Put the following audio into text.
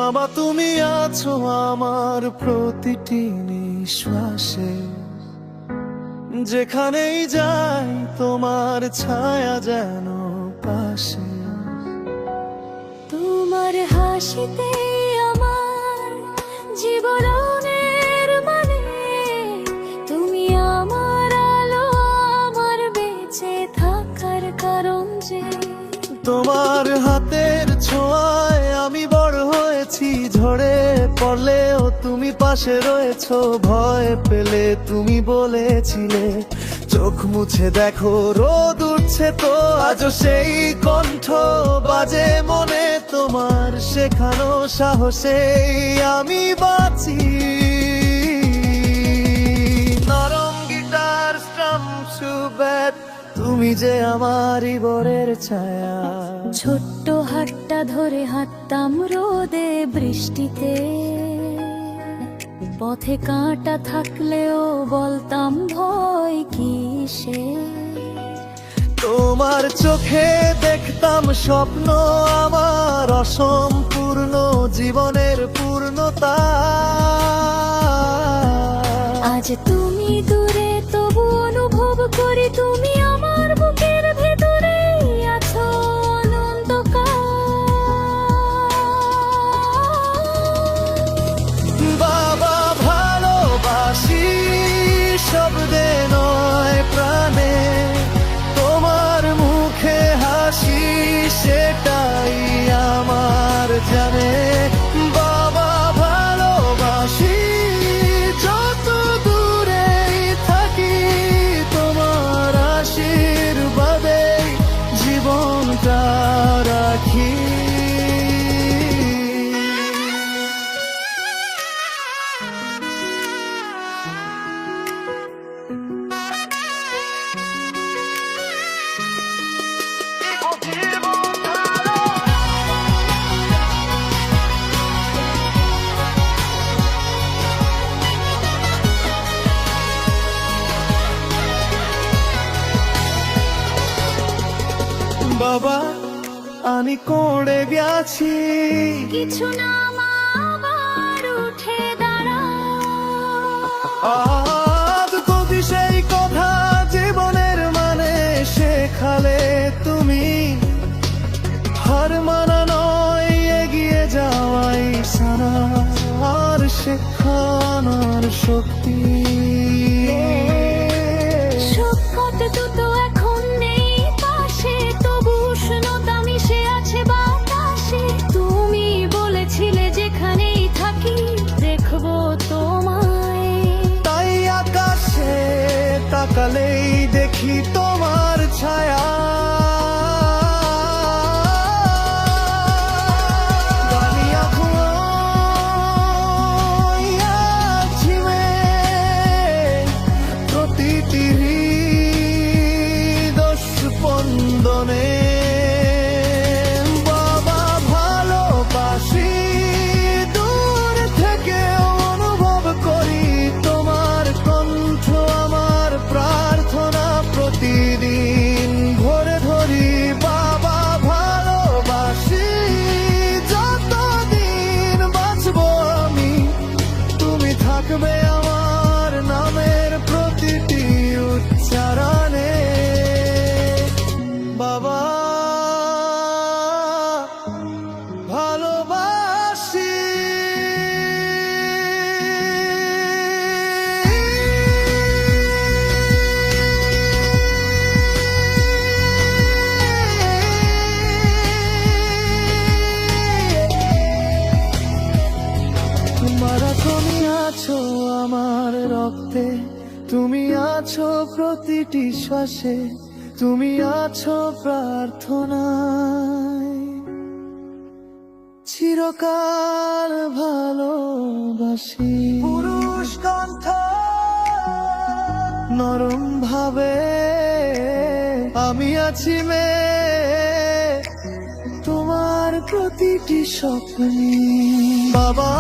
বাবা তুমি আছো আমার প্রতিটি নিঃশ্বাসে, যেখানেই যাই তোমার ছায়া যেন পাশে। তোমার হাসিতে আমার জীবনের মানে, তুমি আমার আলো, আমার বেঁচে থাকার কারণ যে। তোমার হাতের ছোঁয়ায় আমি বড় হয়েছি, ঝড়ে পড়লেও তুমি পাশে রয়েছো, ভয় পেলে তুমি বলেছিলে চোখ মুছে দেখো রোদ উঠছে তো। আজও সেই কণ্ঠ বাজে মনে, তোমার শেখানো সাহসে আমি বাঁচি। নরম গিটার স্ট্রাম সুবেদ, তুমি যে আমার হৃদয়ের ছায়া। ছোট্ট হাতটা ধরে হাঁটতাম রোদে বৃষ্টিতে, পথে কাঁটা থাকলেও বলতাম ভয় কিসে। তোমার চোখে দেখতাম স্বপ্ন আমার অসম্পূর্ণ জীবনের পূর্ণতা। আজ তুমি দূরে তবু অনুভব করি তুমি আমার বুকের ভেতরে আছো অনন্তকাল। বাবা ভালোবাসি শব্দে নয় প্রাণে, তোমার মুখে হাসি সেটাই আমার জানে। বাবা ভালোবাসি যত দূরেই থাকি, তোমার আশীর্বাদে জীবনটা রাখি। বাবা আমি করে গেছি কিছু না মা, আবার উঠে দাঁড়া। আজ যদি সেই কথা জীবনের মানে শেখালে তুমি, হার মানা নয় এগিয়ে যাওয়াই সারা, আর শেখানোর শক্তি। সবকটা দুটো এখন নেই পাশে, তবু উষ্ণতা মিশে আছে বাতাসে। তুমি বলেছিলে যেখানেই থাকি দেখবো তোমায়, তাই আকাশে তাকালেই দেখি তোমার ছায়া। প্রতিটি হৃদয় স্পন্দনে বাবা ভালোবাসি, দূর থেকে অনুভব করি তোমার কণ্ঠ, আমার প্রার্থনা প্রতিদিন ভরে ধরি। বাবা ভালোবাসি যতদিন বাঁচবো আমি, তুমি থাকবে আমার নামের প্রতিটি উচ্চারণে। বাবা ভালোবাসি। তোমারা তুমি আছো আমার রক্তে, তুমি আছো প্রতিটি শ্বাসে, তুমি আছো প্রার্থনায়। চিরকাল ভালোবাসি। পুরুষ কণ্ঠ নরম ভাবে আমি আছি মেয়ে, তোমার প্রতিটি স্বপ্নে। বাবা